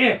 1,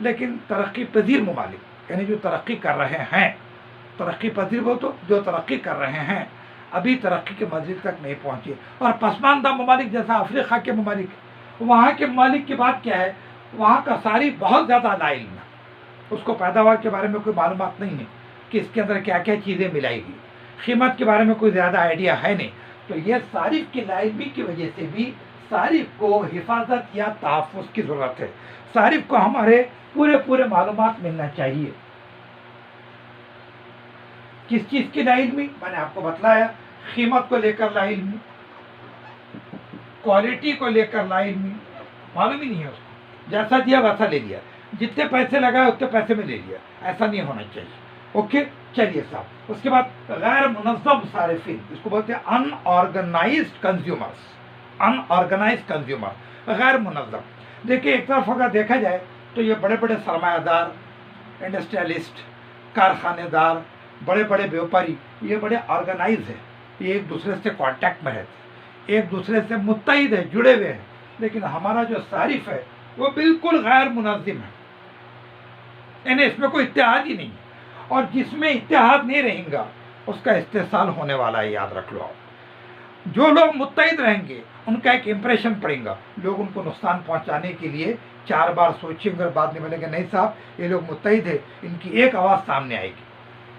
لیکن ترقی پذیر ممالک یعنی جو ترقی کر رہے ہیں، ترقی پذیر وہ تو جو ترقی کر رہے ہیں ابھی ترقی کے منزل تک نہیں پہنچے، اور پسماندہ ممالک جیسا افریقہ کے ممالک، وہاں کے ممالک کی بات کیا ہے، وہاں کا صارف بہت زیادہ لاعلم ہے، اس کو پیداوار کے بارے میں کوئی معلومات نہیں ہے کہ اس کے اندر کیا کیا چیزیں ملائی گئی، قیمت کے بارے میں کوئی زیادہ آئیڈیا ہے نہیں. تو یہ صارف کی لاعلمی کی وجہ سے بھی صارف کو حفاظت یا تحفظ کی ضرورت ہے. صارف کو ہمارے پورے معلومات ملنا چاہیے. کس چیز کی لاعلمی؟ میں نے آپ کو بتلایا، قیمت کو لے کر لاعلمی، کوالٹی کو لے کر لاعلمی، معلوم ہی نہیں ہے اس کو، جیسا دیا ویسا لے لیا، جتنے پیسے لگائے اتنے پیسے میں لے لیا. ایسا نہیں ہونا چاہیے. اوکے، چلیے صاحب. اس کے بعد غیر منظم صارفین، اس کو بولتے ہیں ان آرگنائزڈ کنزیومرس. ان آرگنائزڈ کنزیومر، غیر منظم. دیکھیے ایک طرف اگر دیکھا جائے تو یہ بڑے بڑے سرمایہ دار، انڈسٹریلسٹ، کارخانے دار، بڑے بڑے بیوپاری، یہ بڑے آرگنائز ہیں، یہ ایک دوسرے سے کانٹیکٹ میں رہتے ہیں، ایک دوسرے سے متحد ہیں، جڑے ہوئے ہیں. لیکن ہمارا جو صارف ہے وہ بالکل غیر منظم ہے، یعنی اس میں کوئی اتحاد ہی نہیں ہے، اور جس میں اتحاد نہیں رہیں گا اس کا استحصال ہونے والا ہے. یاد رکھ لو آپ. جو لوگ متحد رہیں گے ان کا ایک امپریشن پڑے گا، لوگ ان کو نقصان پہنچانے کے لیے 4 بار سوچیں گے، بعد میں بولیں گے نہیں صاحب یہ لوگ متحد ہیں، ان کی ایک آواز سامنے آئے گی.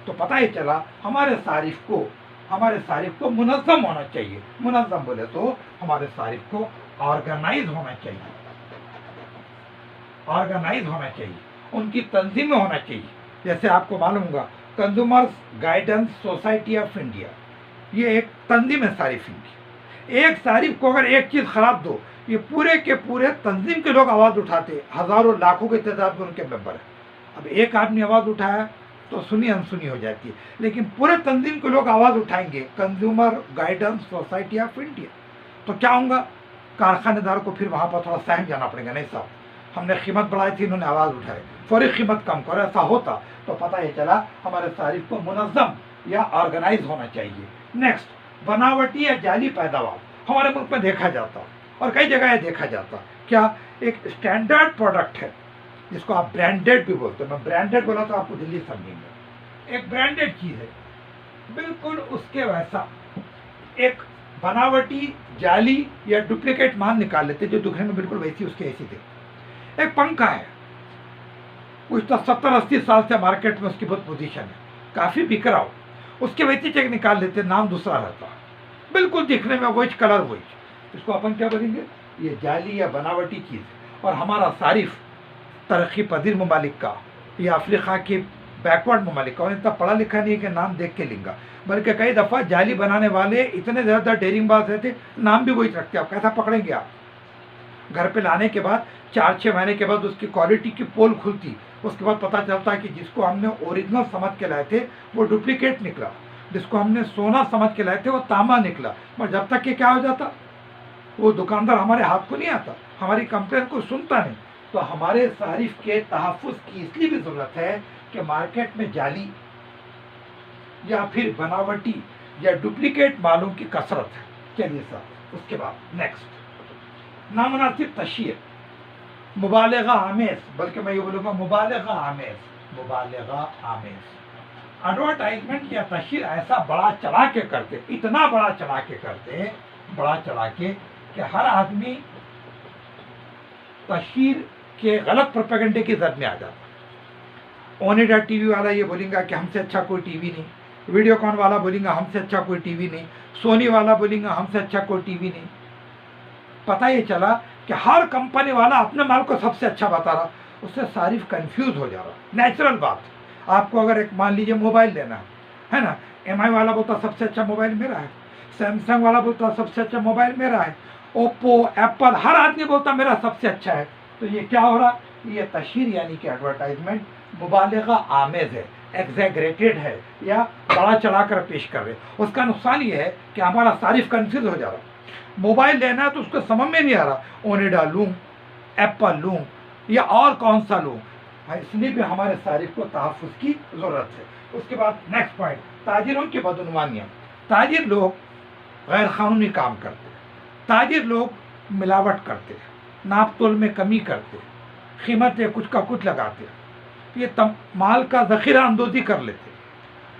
تو پتہ ہی چلا ہمارے صارف کو منظم ہونا چاہیے. منظم بولے تو ہمارے صارف کو آرگنائز ہونا چاہیے، آرگنائز ہونا چاہیے، ان کی تنظیمیں ہونا چاہیے. جیسے آپ کو معلوم ہوگا consumers guidance society of India, یہ ایک تنظیم ہے صارفین کی. ایک صارف کو اگر ایک چیز خراب دو، یہ پورے کے پورے تنظیم کے لوگ آواز اٹھاتے، ہزاروں لاکھوں کے تعداد میں ان کے ممبر ہیں. اب ایک آدمی آواز اٹھایا تو سنی انسنی ہو جاتی ہے، لیکن پورے تنظیم کے لوگ آواز اٹھائیں گے، consumer guidance society of India, تو کیا ہوگا؟ کارخانے دار کو پھر وہاں پر تھوڑا سہم جانا پڑے گا، نہیں صاحب ہم نے قیمت بڑھائی تھی، انہوں نے آواز اٹھائی، فوری قیمت کم کرو. ایسا ہوتا تو پتہ یہ چلا ہمارے صارف کو منظم یا آرگنائز ہونا چاہیے. نیکسٹ، بناوٹی یا جعلی پیداوار ہمارے ملک میں دیکھا جاتا اور کئی جگہ یہ دیکھا جاتا. کیا ایک اسٹینڈرڈ پروڈکٹ ہے جس کو آپ برانڈیڈ بھی بولتے ہیں، میں برانڈیڈ بولا تو آپ کو جلدی سمجھیں گے. ایک برانڈیڈ چیز ہے، بالکل اس کے ویسا ایک بناوٹی، جعلی یا ڈپلیکیٹ مال نکال لیتے جو دکھنے میں بالکل ویسی اس کے ایسی تھے. ایک پنکھا ہے، کچھ 70-80 سال سے مارکیٹ میں اس کی بہت پوزیشن ہے، کافی بک رہا ہو، اس کے ویسی چیک نکال لیتے، نام دوسرا رہتا، بالکل دکھنے میں وہی کلر وہی. اس کو اپن کیا بولیں گے؟ یہ جعلی یا بناوٹی چیز ہے. اور ہمارا صارف ترقی پذیر ممالک کا یا افریقہ کے بیکورڈ ممالک کا، اور اتنا پڑھا لکھا نہیں ہے کہ نام دیکھ کے لیں گا، بلکہ کئی دفعہ جعلی بنانے والے اتنے زیادہ ڈیرنگ باز رہتے، نام بھی وہی رکھتے. آپ کیسا پکڑیں گے؟ آپ گھر پہ لانے کے بعد 4-6 مہینے کے بعد اس کی کوالٹی کی پول کھلتی، اس کے بعد پتہ چلتا ہے کہ جس کو ہم نے اوریجنل سمجھ کے لائے تھے وہ ڈپلیکیٹ نکلا، جس کو ہم نے سونا سمجھ کے لائے تھے وہ تانبا نکلا. اور جب تک کہ کیا ہو جاتا، وہ دکاندار ہمارے ہاتھ کو نہیں آتا، ہماری کمپلین کو سنتا نہیں. تو ہمارے صارف کے تحفظ کی اس لیے بھی ضرورت ہے کہ مارکیٹ میں جعلی یا پھر بناوٹی یا ڈپلیکیٹ مالوں کی کثرت ہے. چلیے صاحب، اس کے بعد نیکسٹ، نامناسب تشہیر، مبالغہ آمیز، بلکہ میں یہ بولوں گا مبالغہ آمیز ایڈورٹائزمنٹ یا تشہیر ایسا بڑا چلا کے کرتے، اتنا بڑا چلا کے کرتے، بڑا چلا کے کہ ہر آدمی تشہیر کے غلط پروپیگنڈے کی زد میں آ جاتا. اونیڈا ٹی وی والا یہ بولیں گا کہ ہم سے اچھا کوئی ٹی وی نہیں، ویڈیو کون والا بولیں گا ہم سے اچھا کوئی ٹی وی نہیں، سونی والا بولیں گا ہم سے اچھا کوئی ٹی وی نہیں. پتہ یہ چلا کہ ہر کمپنی والا اپنے مال کو سب سے اچھا بتا رہا، اس سے صارف کنفیوز ہو جا رہا. نیچرل بات، آپ کو اگر ایک مان لیجیے موبائل لینا ہے نا، ایم آئی والا بولتا سب سے اچھا موبائل میرا ہے، سیمسنگ والا بولتا سب سے اچھا موبائل میرا ہے، اوپو، ایپل، ہر آدمی بولتا میرا سب سے اچھا ہے. تو یہ کیا ہو رہا؟ یہ تشہیر یعنی کہ ایڈورٹائزمنٹ مبالغہ آمیز ہے، ایگزیگریٹڈ ہے، یا بڑا چڑھا کر پیش کر رہے. اس کا نقصان یہ ہے کہ ہمارا صارف کنفیوز ہو جا رہا. موبائل لینا ہے تو اس کو سمجھ میں نہیں آ رہا، اونیڈا لوں، ایپل لوں یا اور کون سا لوں. اس لیے بھی ہمارے صارف کو تحفظ کی ضرورت ہے. اس کے بعد نیکسٹ پوائنٹ، تاجروں کی بدعنوانیاں. تاجر لوگ غیر قانونی کام کرتے، تاجر لوگ ملاوٹ کرتے، ناپ تول میں کمی کرتے، قیمتیں کچھ کا کچھ لگاتے، یہ مال کا ذخیرہ اندوزی کر لیتے۔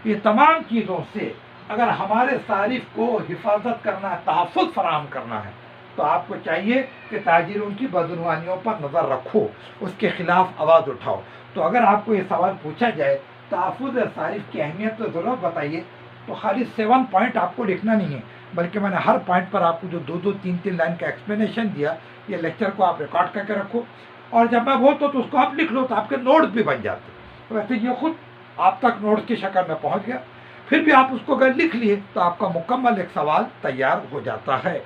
یہ تمام چیزوں سے اگر ہمارے صارف کو حفاظت کرنا ہے، تحفظ فراہم کرنا ہے، تو آپ کو چاہیے کہ تاجروں کی بدعنوانیوں پر نظر رکھو، اس کے خلاف آواز اٹھاؤ۔ تو اگر آپ کو یہ سوال پوچھا جائے تحفظ صارف کی اہمیت تو ضرور بتائیے، تو خالی 7 پوائنٹ آپ کو لکھنا نہیں ہے، بلکہ میں نے ہر پوائنٹ پر آپ کو جو 2 3 لائن کا ایکسپلینیشن دیا، یہ لیکچر کو آپ ریکارڈ کر کے رکھو، اور جب میں بولتا ہوں تو اس کو آپ لکھ لو، تو آپ کے نوٹس بھی بن جاتے۔ ویسے یہ خود آپ تک نوٹس کی شکل میں پہنچ گیا، پھر بھی آپ اس کو اگر لکھ لیے تو آپ کا مکمل ایک سوال تیار ہو جاتا ہے۔